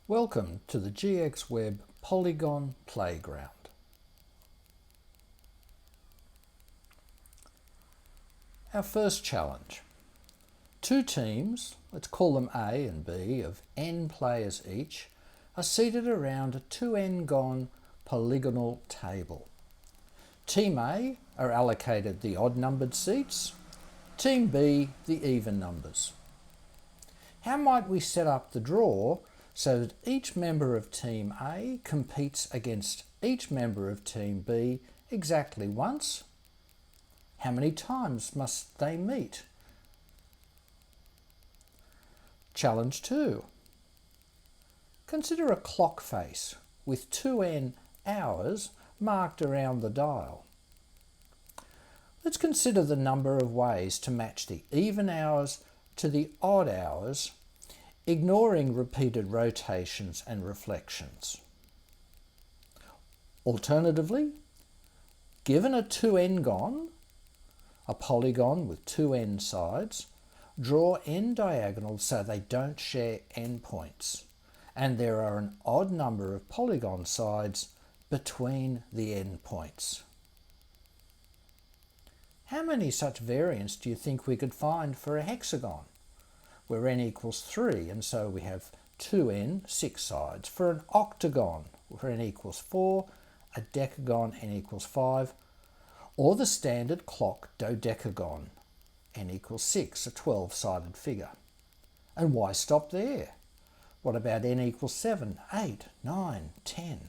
Welcome to the GXWeb Polygon Playground. Our first challenge. Two teams, let's call them A and B, of n players each, are seated around a 2n-gon polygonal table. Team A are allocated the odd-numbered seats, Team B the even numbers. How might we set up the draw so that each member of Team A competes against each member of Team B exactly once? How many times must they meet? Challenge 2. Consider a clock face with 2n hours marked around the dial. Let's consider the number of ways to match the even hours to the odd hours, ignoring repeated rotations and reflections. Alternatively, given a 2n-gon, a polygon with 2n sides, draw n diagonals so they don't share endpoints, and there are an odd number of polygon sides between the endpoints. How many such variants do you think we could find for a hexagon, where n equals 3, and so we have 2n, 6 sides? For an octagon, where n equals 4, a decagon, n equals 5, or the standard clock dodecagon, n equals 6, a 12-sided figure. And why stop there? What about n equals 7, 8, 9, 10?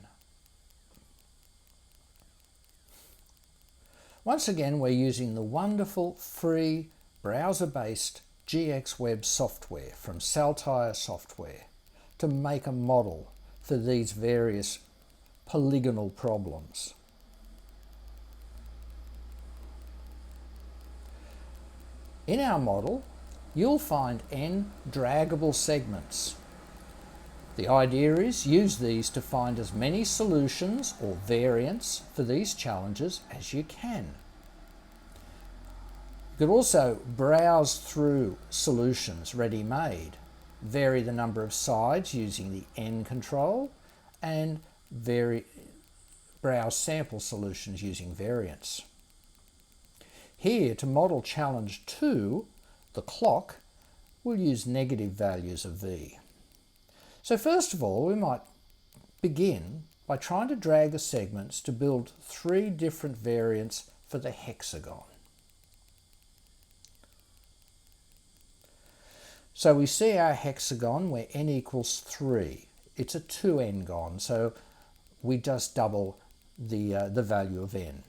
Once again, we're using the wonderful free browser-based GXWeb software from Saltire Software to make a model for these various polygonal problems. In our model, you'll find n draggable segments. The idea is use these to find as many solutions or variants for these challenges as you can. You could also browse through solutions ready-made, vary the number of sides using the n control, and browse sample solutions using variants. Here, to model challenge 2, the clock, we'll use negative values of v. So first of all, we might begin by trying to drag the segments to build 3 different variants for the hexagon. So we see our hexagon where n equals 3. It's a 2n-gon, so we just double the value of n.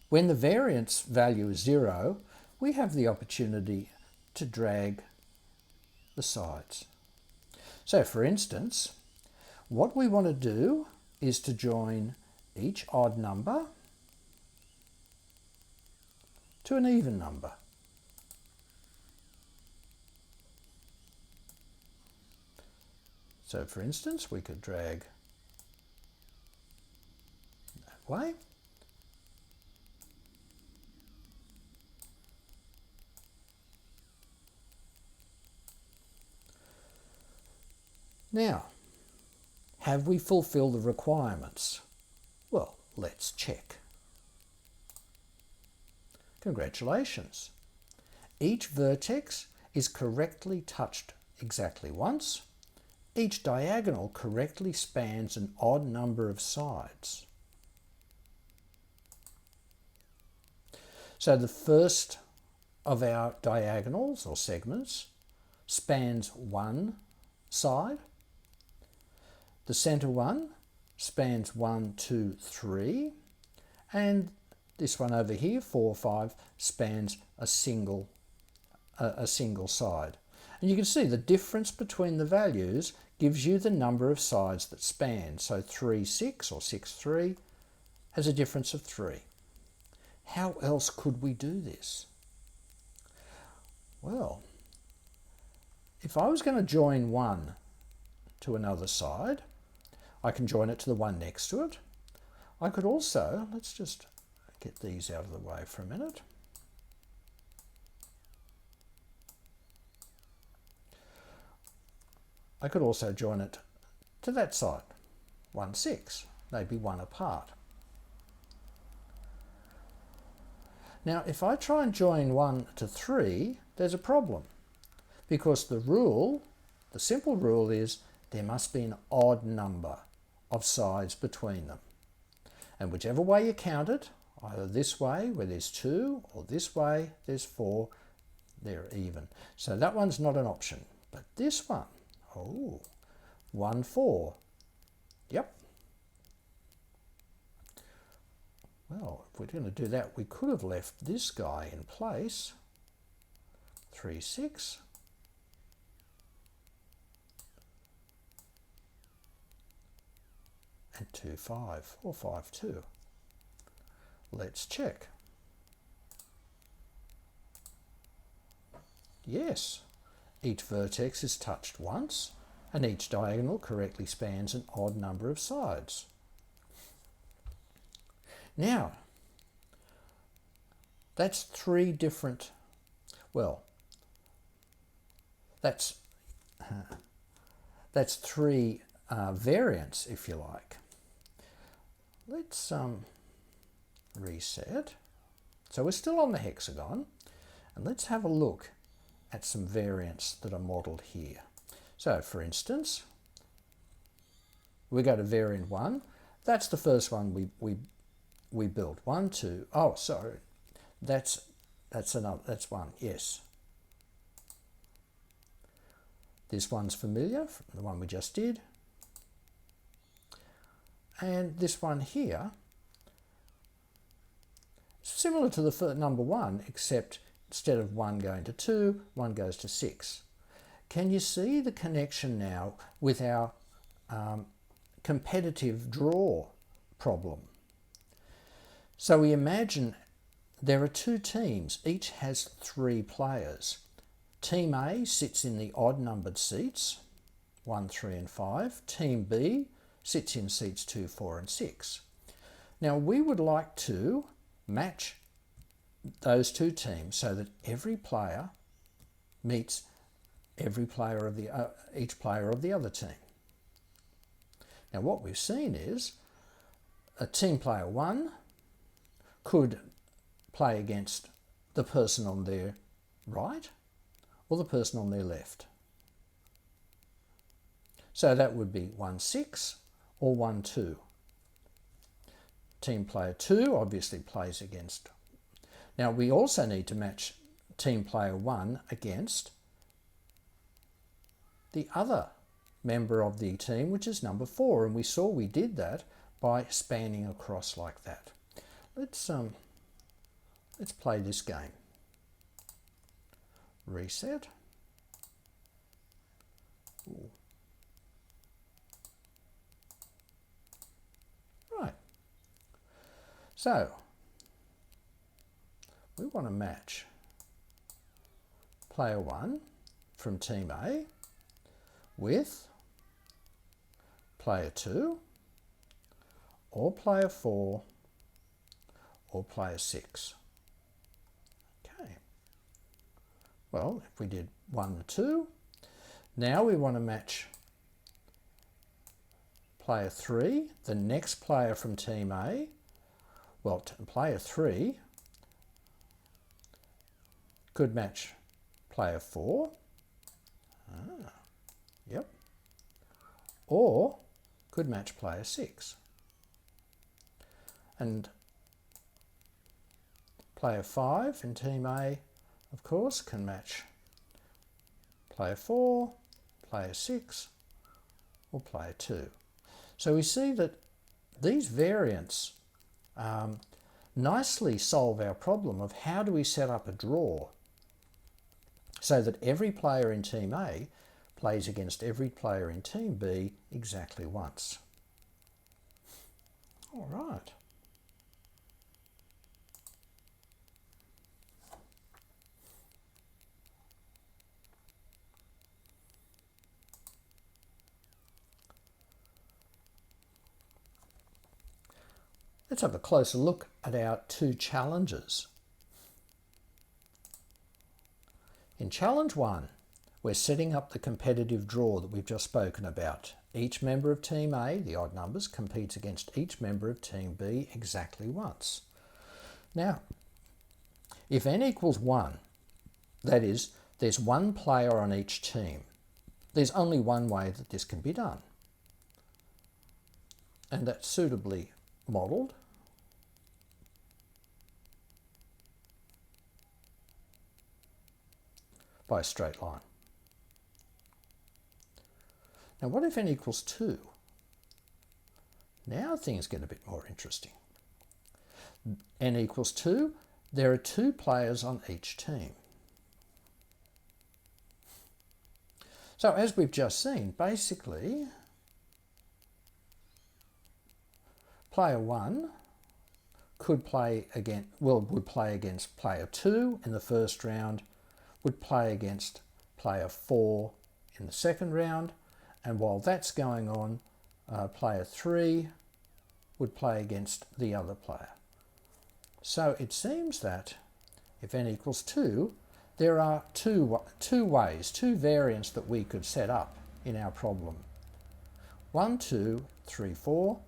When the variance value is 0, we have the opportunity to drag the sides. So for instance, what we want to do is to join each odd number to an even number. So for instance, we could drag that way. Now, have we fulfilled the requirements? Well, let's check. Congratulations. Each vertex is correctly touched exactly once. Each diagonal correctly spans an odd number of sides. So the first of our diagonals or segments spans one side. The centre one spans 1, 2, 3, and this one over here, 4, 5, spans a single side. And you can see the difference between the values gives you the number of sides that span. So 3, 6 or 6, 3 has a difference of 3. How else could we do this? Well, if I was going to join one to another side, I can join it to the one next to it. I could also, let's just get these out of the way for a minute. I could also join it to that side, 1, 6. They'd be 1 apart. Now, if I try and join 1 to 3, there's a problem, because the rule, the simple rule is there must be an odd number of sides between them. And whichever way you count it, either this way where there's 2 or this way there's 4, they're even. So that one's not an option. But this one, 1, 4. Yep. Well, if we're going to do that, we could have left this guy in place. 3, 6. And 2, 5, or 5, 2. Let's check. Yes, each vertex is touched once, and each diagonal correctly spans an odd number of sides. Now, that's 3 different, well, that's 3 variants, if you like. Let's reset. So we're still on the hexagon, and let's have a look at some variants that are modelled here. So, for instance, we go to variant 1. That's the first one we built. 1, 2. Oh, sorry. That's another. That's 1. Yes. This one's familiar, the one we just did. And this one here, similar to the number 1, except instead of 1 going to 2, 1 goes to 6. Can you see the connection now with our competitive draw problem? So we imagine there are 2 teams, each has 3 players. Team A sits in the odd numbered seats, 1, 3 and 5. Team B sits in seats 2, 4 and 6. Now we would like to match those 2 teams so that every player meets every player of each player of the other team. Now what we've seen is a team player 1 could play against the person on their right or the person on their left. So that would be 1, 6 or 1, 2. Team player 2 obviously plays against. Now we also need to match team player 1 against the other member of the team, which is number 4, and we saw we did that by spanning across like that. Let's play this game. Reset. Ooh. Right. So we want to match player 1 from team A with player 2 or player 4 or player 6. Okay. Well, if we did 1 and 2, now we want to match player 3, the next player from team A. Well, player 3 could match player 4. Yep. Or could match player 6. And player 5 in team A, of course, can match player 4, player 6, or player 2. So we see that these variants nicely solve our problem of how do we set up a draw so that every player in team A plays against every player in team B exactly once. All right. Let's have a closer look at our 2 challenges. In challenge 1, we're setting up the competitive draw that we've just spoken about. Each member of Team A, the odd numbers, competes against each member of Team B exactly once. Now, if n equals 1, that is, there's one player on each team, there's only one way that this can be done. And that's suitably modelled by a straight line. Now what if n equals 2? Now things get a bit more interesting. N equals 2, there are 2 players on each team. So as we've just seen, basically, player 1 would play against player 2 in the first round, would play against player 4 in the second round, and while that's going on, player 3 would play against the other player. So it seems that if n equals 2, there are two variants that we could set up in our problem. 1, 2, 3, 4,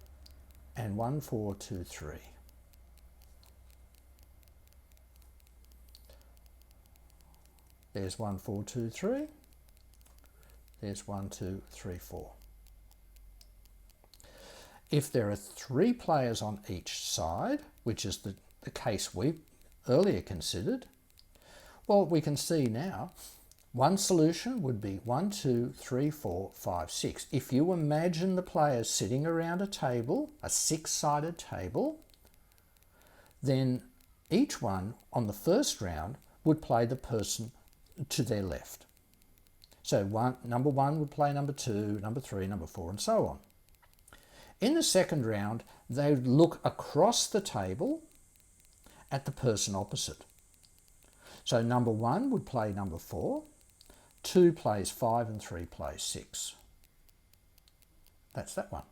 and 1, 4, 2, 3. There's 1, 4, 2, 3. There's 1, 2, 3, 4. If there are 3 players on each side, which is the case we earlier considered, well, we can see now one solution would be 1, 2, 3, 4, 5, 6. If you imagine the players sitting around a table, a 6-sided table, then each one on the first round would play the person to their left. So number 1 would play number 2, number 3, number 4, and so on. In the second round, they would look across the table at the person opposite. So number 1 would play number 4, 2 plays 5, and 3 plays 6. That's that one.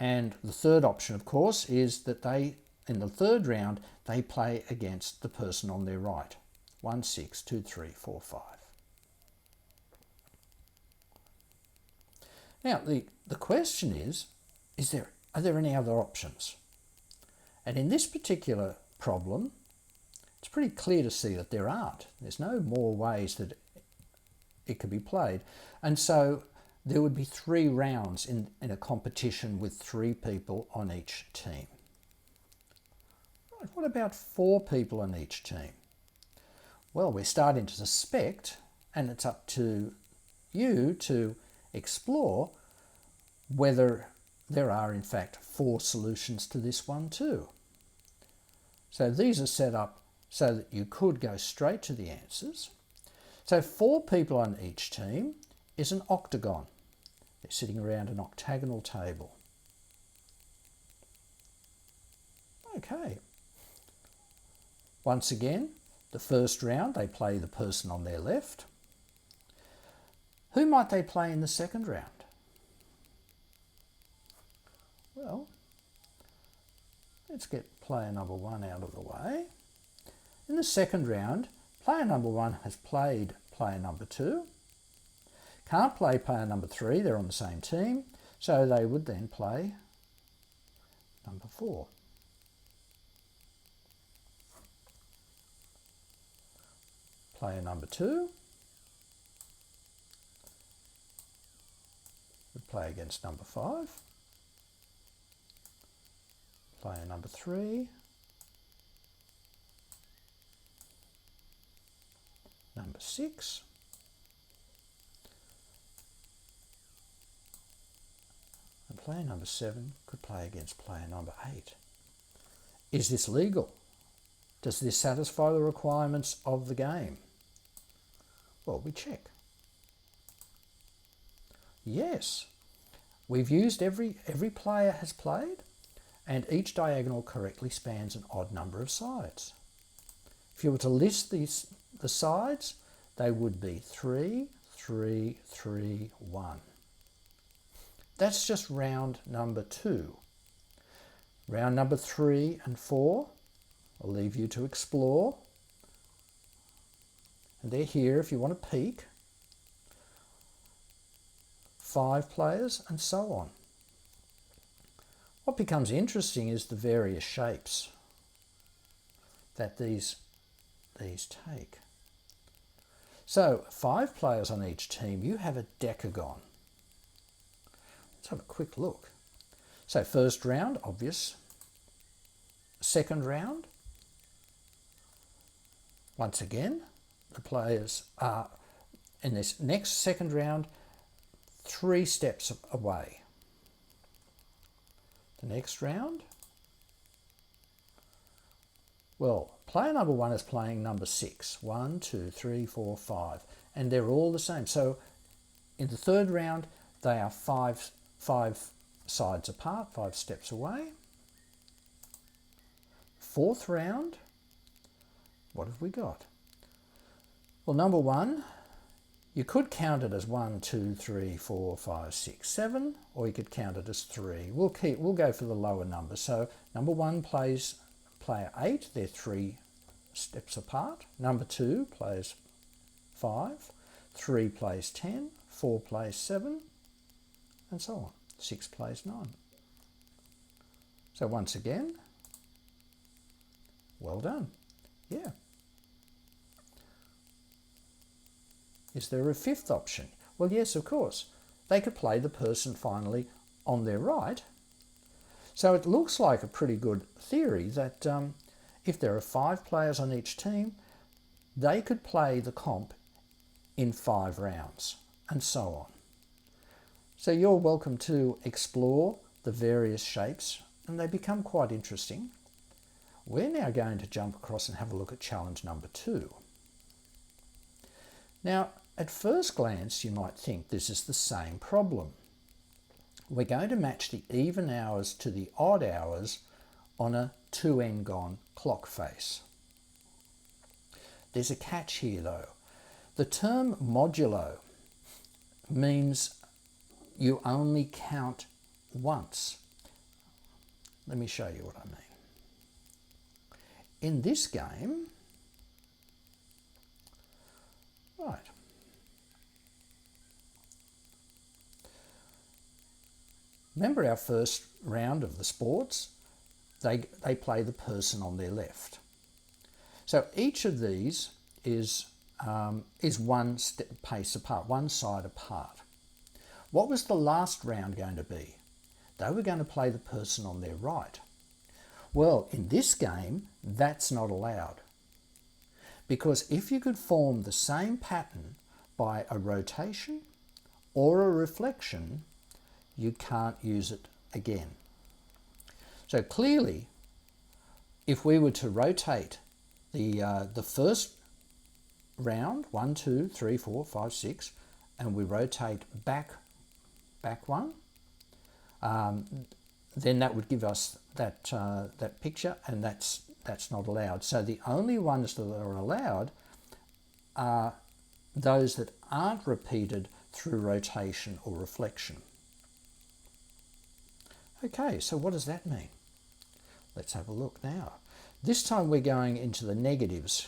And the third option, of course, is that in the third round, they play against the person on their right. 1, 6, 2, 3, 4, 5. Now, the question is are there any other options? And in this particular problem, it's pretty clear to see that there aren't. There's no more ways that it could be played. And so there would be 3 rounds in a competition with 3 people on each team. Right, what about 4 people on each team? Well, we're starting to suspect, and it's up to you to explore whether there are in fact 4 solutions to this one too. So these are set up so that you could go straight to the answers. So 4 people on each team is an octagon. They're sitting around an octagonal table. Okay. Once again, the first round they play the person on their left. Who might they play in the second round? Well, let's get player number 1 out of the way. In the second round, player number 1 has played player number 2. Can't play player number 3, they're on the same team, so they would then play number 4. Player number 2 would play against number 5. Player number 3, number 6, and player number 7 could play against player number 8. Is this legal? Does this satisfy the requirements of the game? Well, we check. Yes, we've used every player has played, and each diagonal correctly spans an odd number of sides. If you were to list the sides, they would be 3, 3, 3, 1. That's just round number 2. Round number 3 and 4, I'll leave you to explore. and they're here if you want to peek. 5 players, and so on. What becomes interesting is the various shapes that these take. So 5 players on each team, you have a decagon. Let's have a quick look. So first round, obvious. Second round, once again, the players are in this next second round 3 steps away. The next round, well, player number 1 is playing number 6. 1, 2, 3, 4, 5, and they're all the same. So in the third round, they are five sides apart, 5 steps away. Fourth round, what have we got? Well, number 1, you could count it as 1, 2, 3, 4, 5, 6, 7, or you could count it as 3. We'll go for the lower number. So number 1 plays player 8, they're 3 steps apart. Number 2 plays 5, 3 plays 10, 4 plays 7, and so on. 6 plays 9. So once again, well done. Yeah. Is there a fifth option? Well, yes, of course. They could play the person finally on their right. So it looks like a pretty good theory that if there are 5 players on each team, they could play the comp in 5 rounds, and so on. So you're welcome to explore the various shapes, and they become quite interesting. We're now going to jump across and have a look at challenge number 2. Now, at first glance, you might think this is the same problem. We're going to match the even hours to the odd hours on a 2n-gon clock face. There's a catch here though. The term modulo means you only count once. Let me show you what I mean. In this game, right, remember our first round of the sports? They play the person on their left. So each of these is one pace apart, one side apart. What was the last round going to be? They were going to play the person on their right. Well, in this game, that's not allowed. Because if you could form the same pattern by a rotation or a reflection, you can't use it again. So clearly, if we were to rotate the first round, 1, 2, 3, 4, 5, 6, and we rotate back one, then that would give us that picture, and that's not allowed. So the only ones that are allowed are those that aren't repeated through rotation or reflection. Okay, so what does that mean? Let's have a look now. This time we're going into the negatives.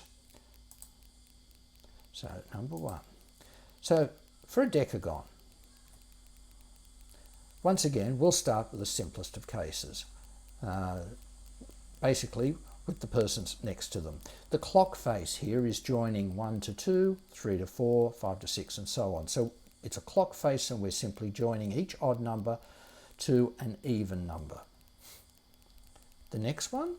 So number 1. So for a decagon, once again, we'll start with the simplest of cases. Basically, with the persons next to them. The clock face here is joining 1 to 2, 3 to 4, 5 to 6, and so on. So it's a clock face, and we're simply joining each odd number to an even number. The next one.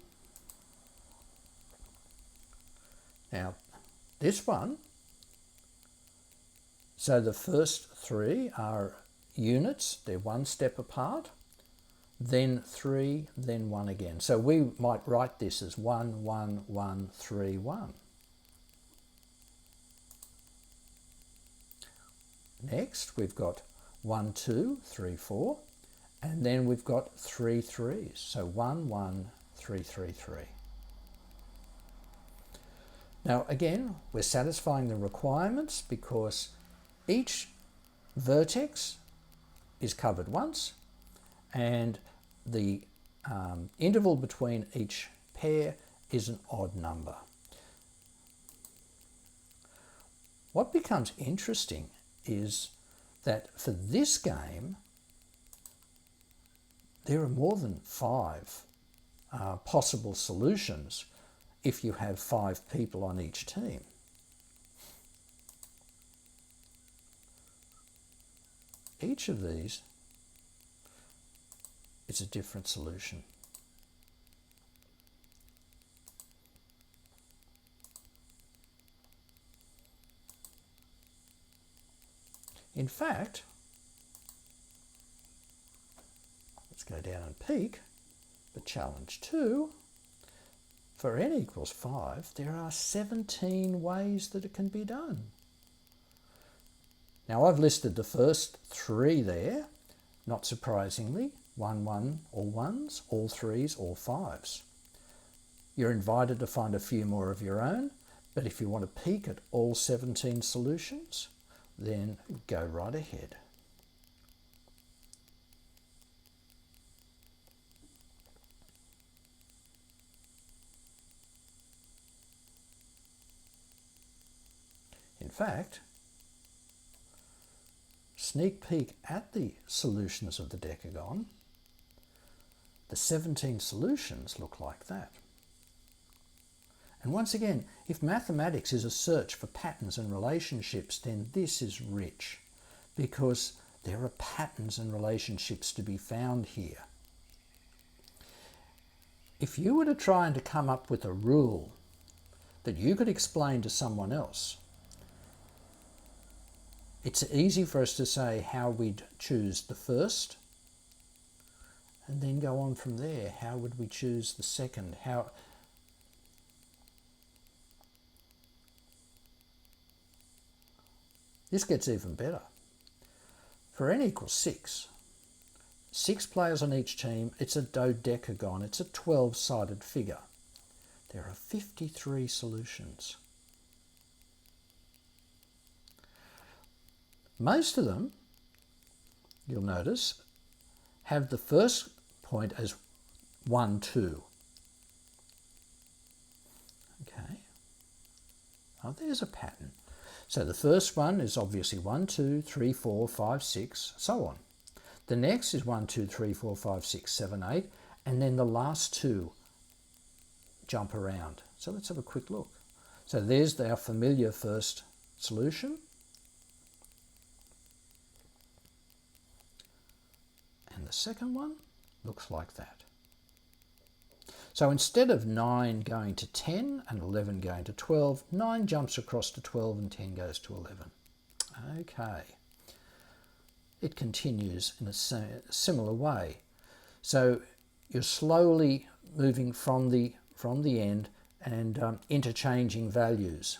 Now, this one, so the first 3 are units, they're 1 step apart, then 3, then 1 again. So we might write this as 1, 1, 1, 3, 1. Next, we've got 1, 2, 3, 4, and then we've got 3 3s. So 1, 1, 3, 3, 3. Now again, we're satisfying the requirements because each vertex is covered once, and the interval between each pair is an odd number. What becomes interesting is that for this game, there are more than 5 possible solutions if you have 5 people on each team. Each of these is a different solution. In fact, let's go down and peek, but challenge 2, for n equals 5, there are 17 ways that it can be done. Now I've listed the first 3 there, not surprisingly, 1, 1, all 1s, all 3s, all 5s. You're invited to find a few more of your own, but if you want to peek at all 17 solutions, then go right ahead. In fact, sneak peek at the solutions of the decagon, the 17 solutions look like that. And once again, if mathematics is a search for patterns and relationships, then this is rich, because there are patterns and relationships to be found here. If you were to try and to come up with a rule that you could explain to someone else, it's easy for us to say how we'd choose the first, and then go on from there. How would we choose the second? This gets even better. For n equals 6, 6 players on each team, it's a dodecagon, it's a 12-sided figure. There are 53 solutions. Most of them, you'll notice, have the first point as 1, 2. Okay. Oh, there's a pattern. So the first one is obviously 1, 2, 3, 4, 5, 6, so on. The next is 1, 2, 3, 4, 5, 6, 7, 8, and then the last 2 jump around. So let's have a quick look. So there's our familiar first solution. And the second one looks like that. So instead of 9 going to 10 and 11 going to 12, 9 jumps across to 12 and 10 goes to 11. Okay. It continues in a similar way. So you're slowly moving from the end and interchanging values.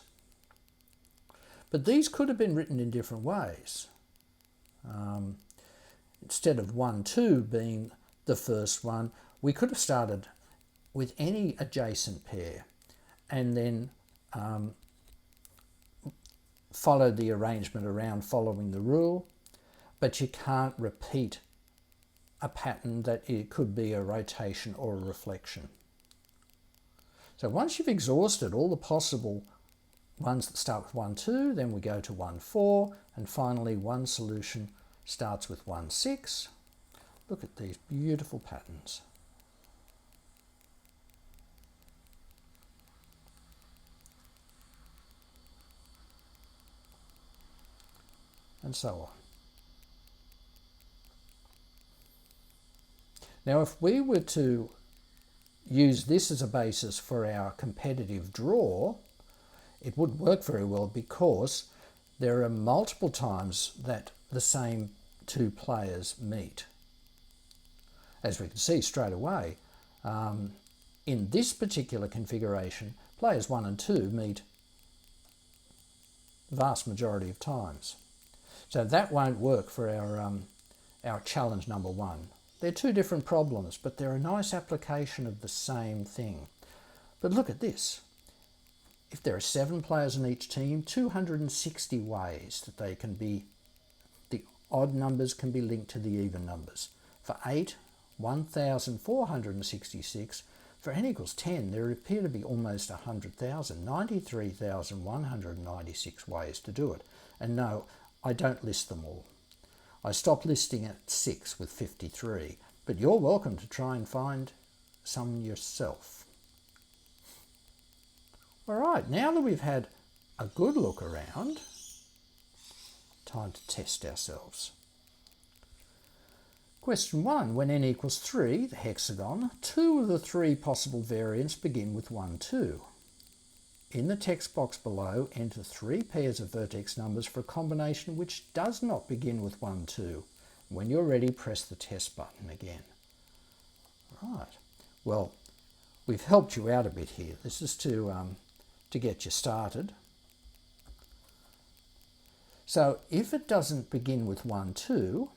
But these could have been written in different ways. Instead of 1, 2 being the first one, we could have started with any adjacent pair and then followed the arrangement around following the rule, but you can't repeat a pattern that it could be a rotation or a reflection. So once you've exhausted all the possible ones that start with 1, 2, then we go to 1, 4, and finally one solution starts with 1, 6. Look at these beautiful patterns. And so on. Now, if we were to use this as a basis for our competitive draw, it wouldn't work very well because there are multiple times that the same 2 players meet. As we can see straight away, in this particular configuration, players 1 and 2 meet the vast majority of times. So that won't work for our challenge number 1. They're 2 different problems, but they're a nice application of the same thing. But look at this. If there are 7 players in each team, 260 ways that they can be, the odd numbers can be linked to the even numbers. For 8, 1,466. for n equals 10, there appear to be almost 100,000, 93,196 ways to do it. And no, I don't list them all. I stopped listing at 6 with 53, but you're welcome to try and find some yourself. All right, now that we've had a good look around, time to test ourselves. Question 1. When n equals 3, the hexagon, 2 of the 3 possible variants begin with 1, 2. In the text box below, enter 3 pairs of vertex numbers for a combination which does not begin with 1, 2. When you're ready, press the test button again. Right. Well, we've helped you out a bit here. This is to get you started. So if it doesn't begin with 1, 2,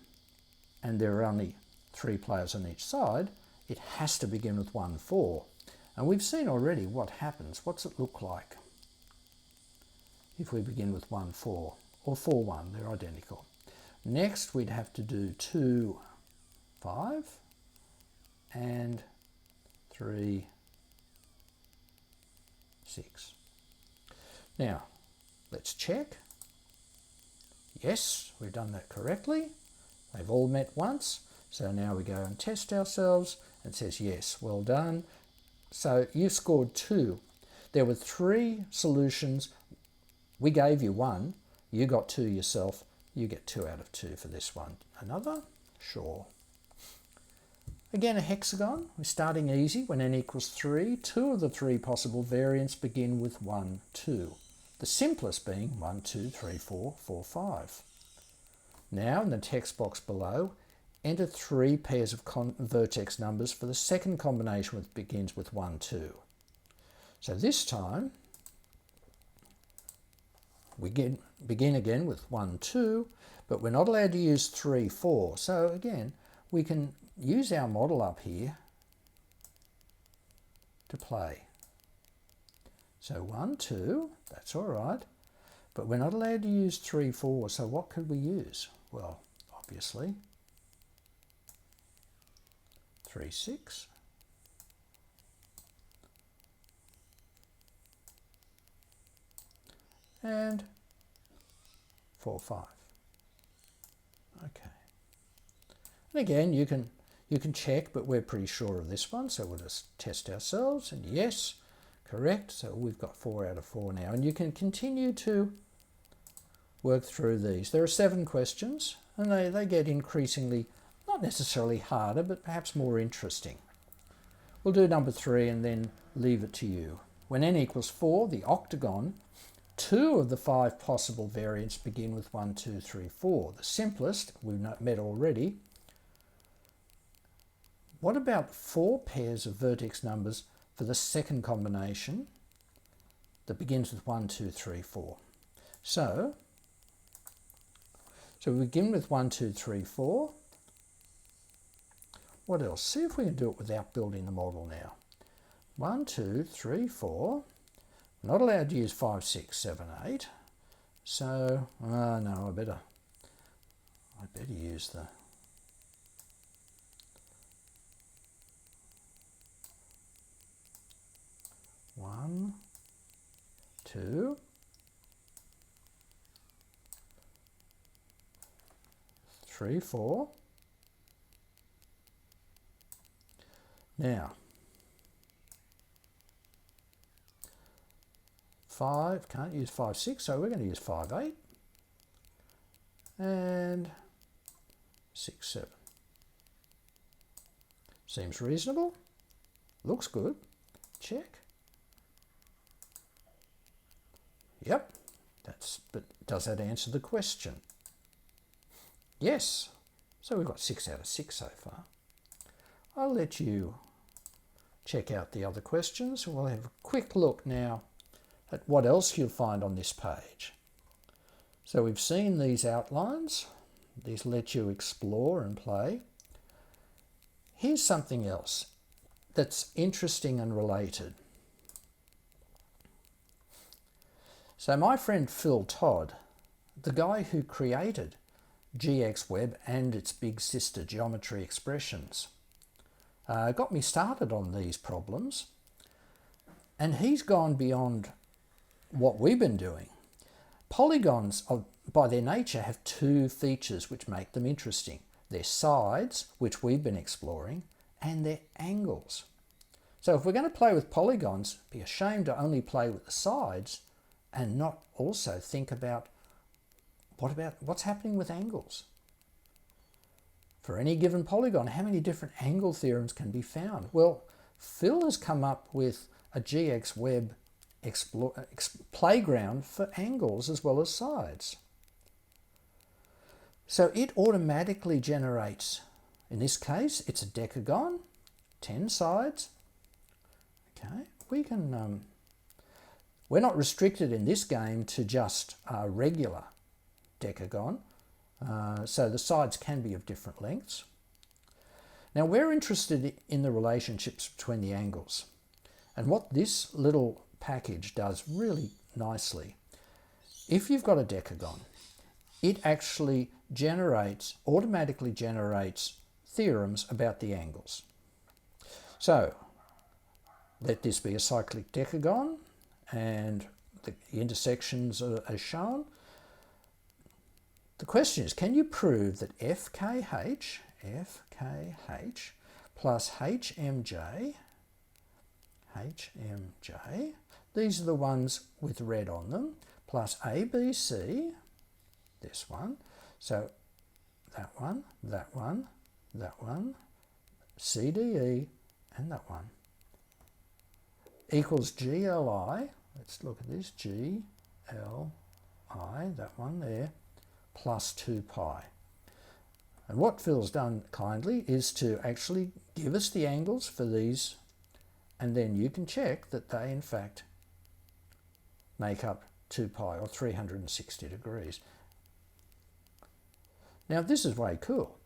and there are only 3 players on each side, it has to begin with 1, 4. And we've seen already what happens. What's it look like if we begin with 1, 4 or 4, 1? They're identical. Next, we'd have to do 2, 5 and 3, 6. Now, let's check. Yes, we've done that correctly. They've all met once. So now we go and test ourselves. It says yes, well done. So you scored 2. There were 3 solutions. We gave you 1. You got 2 yourself. You get 2 out of 2 for this one. Another? Sure. Again, a hexagon. We're starting easy. When n equals 3, 2 of the 3 possible variants begin with 1, 2. The simplest being 1, 2, 3, 4, 4, 5. Now, in the text box below, enter 3 pairs of vertex numbers for the second combination which begins with 1, 2. So this time, we begin again with 1, 2, but we're not allowed to use 3, 4. So again, we can use our model up here to play. So 1, 2, that's all right, but we're not allowed to use 3, 4. So what could we use? Well, obviously, 3, 6. And 4, 5. Okay. And again, you can check, but we're pretty sure of this one, so we'll just test ourselves. And yes, correct. So we've got 4 out of 4 now, and you can continue to work through these. There are 7 questions, and they get increasingly, not necessarily harder, but perhaps more interesting. We'll do number 3 and then leave it to you. When n equals 4, the octagon, 2 of the 5 possible variants begin with 1, 2, 3, 4. The simplest, we've met already. What about 4 pairs of vertex numbers for the second combination that begins with 1, 2, 3, 4? So we begin with 1, 2, 3, 4. What else? See if we can do it without building the model now. 1, 2, 3, 4. We're not allowed to use 5, 6, 7, 8. So, no, I better use the... One, 2, 3, 4. Now, 5, can't use 5, 6, so we're going to use 5, 8. And 6, 7. Seems reasonable. Looks good. Check. Yep, but does that answer the question? Yes. So we've got 6 out of 6 so far. I'll let you check out the other questions. We'll have a quick look now at what else you'll find on this page. So we've seen these outlines. These let you explore and play. Here's something else that's interesting and related. So my friend Phil Todd, the guy who created GXWeb and its big sister Geometry Expressions, got me started on these problems, and he's gone beyond what we've been doing. Polygons, by their nature, have two features which make them interesting. Their sides, which we've been exploring, and their angles. So if we're going to play with polygons, it'd be a shame to only play with the sides and not also think about what's happening with angles. For any given polygon, how many different angle theorems can be found? Well, Phil has come up with a GXWeb playground for angles as well as sides. So it automatically generates, in this case, it's a decagon, 10 sides. Okay, we can, we're not restricted in this game to just a regular decagon, so the sides can be of different lengths. Now we're interested in the relationships between the angles, and what this little package does really nicely, if you've got a decagon, it actually automatically generates theorems about the angles. So let this be a cyclic decagon, and the intersections are as shown. The question is, can you prove that FKH plus HMJ, these are the ones with red on them, plus ABC, this one, so that one, CDE, and that one, equals GLI, let's look at this, GLI, that one there, plus 2 pi. And what Phil's done kindly is to actually give us the angles for these, and then you can check that they in fact make up 2 pi or 360 degrees. Now this is way cool,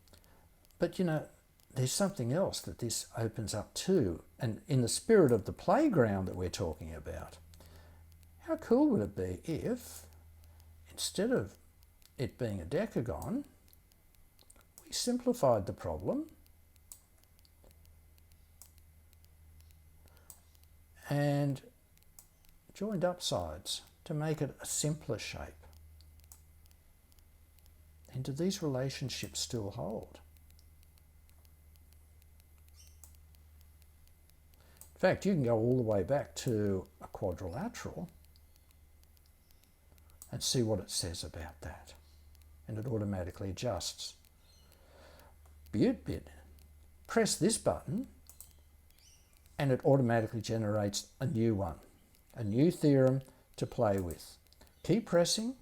but you know, there's something else that this opens up too, and in the spirit of the playground that we're talking about, how cool would it be if, instead of it being a decagon, we simplified the problem and joined up sides to make it a simpler shape? And do these relationships still hold? In fact, you can go all the way back to a quadrilateral and see what it says about that. And it automatically adjusts. Bit. Press this button and it automatically generates a new one, a new theorem to play with. Keep pressing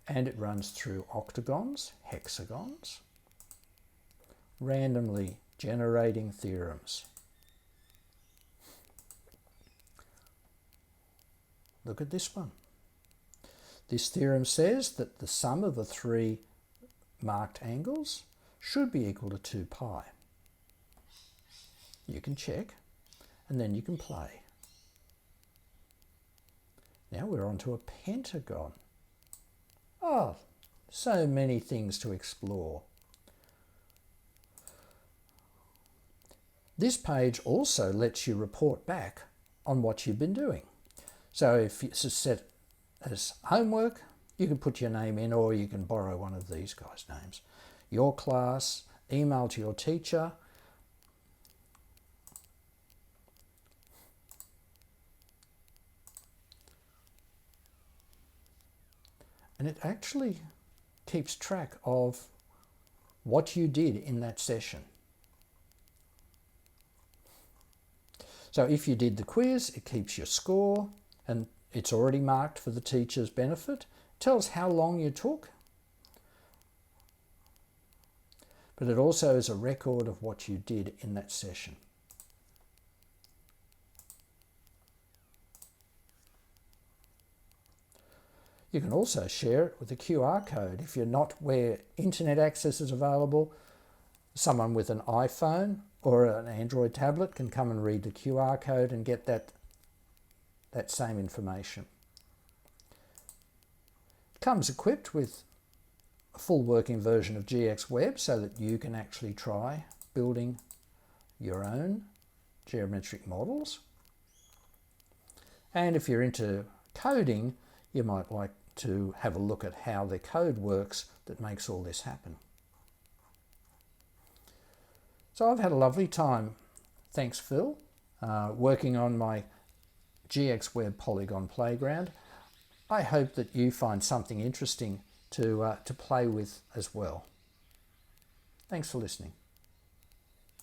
and it runs through octagons, hexagons, randomly generating theorems. Look at this one. This theorem says that the sum of the three marked angles should be equal to 2 pi. You can check and then you can play. Now we're on to a pentagon. Oh, so many things to explore. This page also lets you report back on what you've been doing. So if it's set as homework, you can put your name in, or you can borrow one of these guys' names. Your class, email to your teacher. And it actually keeps track of what you did in that session. So if you did the quiz, it keeps your score, and it's already marked for the teacher's benefit. It tells how long you took, but it also is a record of what you did in that session. You can also share it with a QR code. If you're not where internet access is available, someone with an iPhone or an Android tablet can come and read the QR code and get that same information. It comes equipped with a full working version of GXWeb so that you can actually try building your own geometric models. And if you're into coding, you might like to have a look at how the code works that makes all this happen. So I've had a lovely time, thanks Phil, working on my GXWeb Polygon playground. I hope that you find something interesting to play with as well. Thanks for listening.